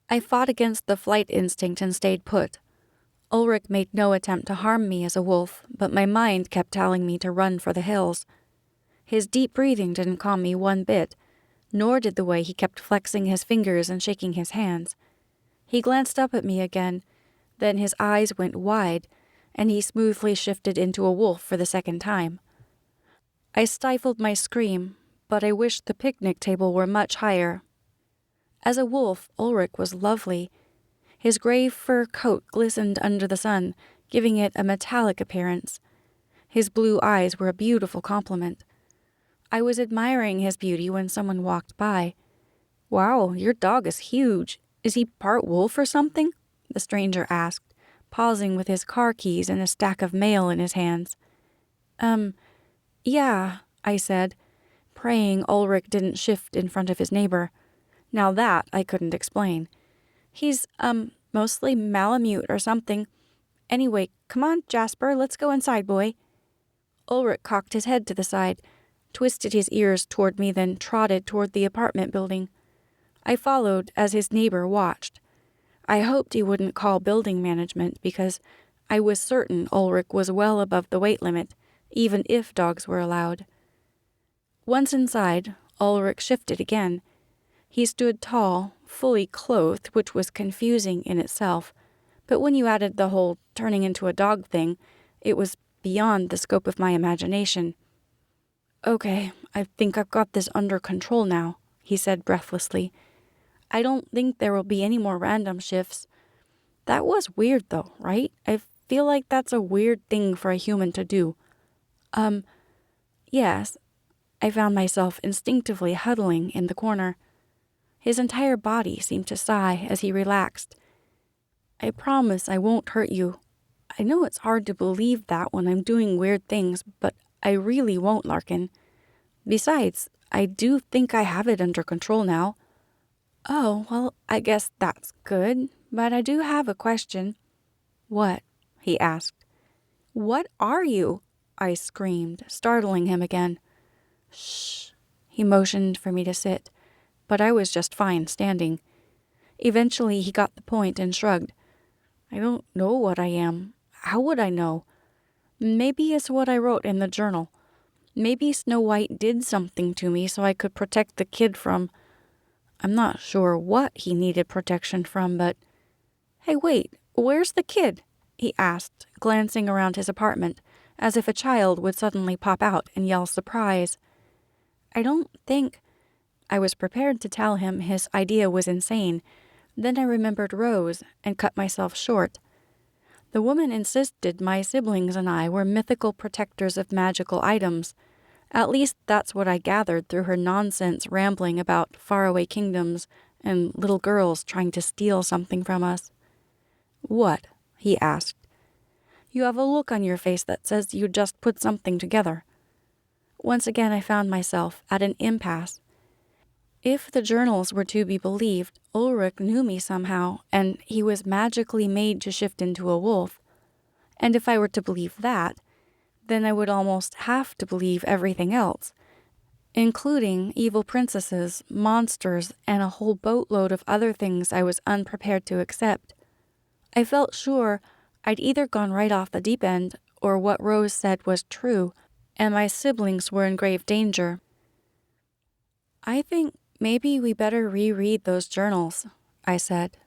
I fought against the flight instinct and stayed put. Ulrich made no attempt to harm me as a wolf, but my mind kept telling me to run for the hills. His deep breathing didn't calm me one bit, nor did the way he kept flexing his fingers and shaking his hands. He glanced up at me again, then his eyes went wide, and he smoothly shifted into a wolf for the second time. I stifled my scream, but I wished the picnic table were much higher. As a wolf, Ulrich was lovely. His gray fur coat glistened under the sun, giving it a metallic appearance. His blue eyes were a beautiful complement. I was admiring his beauty when someone walked by. "Wow, your dog is huge. Is he part wolf or something?" the stranger asked, pausing with his car keys and a stack of mail in his hands. Yeah, I said, praying Ulrich didn't shift in front of his neighbor. Now that I couldn't explain. He's, mostly Malamute or something. Anyway, come on, Jasper, let's go inside, boy. Ulrich cocked his head to the side, twisted his ears toward me, then trotted toward the apartment building. I followed as his neighbor watched. I hoped he wouldn't call building management because I was certain Ulrich was well above the weight limit, even if dogs were allowed. Once inside, Ulrich shifted again. He stood tall, fully clothed, which was confusing in itself, but when you added the whole turning into a dog thing, it was beyond the scope of my imagination. "Okay, I think I've got this under control now," he said breathlessly. "I don't think there will be any more random shifts." That was weird though, right? I feel like that's a weird thing for a human to do. Yes. I found myself instinctively huddling in the corner. His entire body seemed to sigh as he relaxed. "I promise I won't hurt you. I know it's hard to believe that when I'm doing weird things, but I really won't, Larkin. Besides, I do think I have it under control now." "Oh, well, I guess that's good, but I do have a question." "What?" he asked. "What are you?" I screamed, startling him again. "Shh." He motioned for me to sit, but I was just fine standing. Eventually he got the point and shrugged. "I don't know what I am. How would I know? Maybe it's what I wrote in the journal. Maybe Snow White did something to me so I could protect the kid from... I'm not sure what he needed protection from, but... Hey, wait, where's the kid?" he asked, glancing around his apartment, as if a child would suddenly pop out and yell surprise. "I don't think..." I was prepared to tell him his idea was insane. Then I remembered Rose and cut myself short. The woman insisted my siblings and I were mythical protectors of magical items. At least that's what I gathered through her nonsense rambling about faraway kingdoms and little girls trying to steal something from us. "What?" he asked. "You have a look on your face that says you just put something together." Once again I found myself at an impasse. If the journals were to be believed, Ulrich knew me somehow, and he was magically made to shift into a wolf. And if I were to believe that, then I would almost have to believe everything else, including evil princesses, monsters, and a whole boatload of other things I was unprepared to accept. I felt sure I'd either gone right off the deep end, or what Rose said was true, and my siblings were in grave danger. "I think maybe we better reread those journals," I said.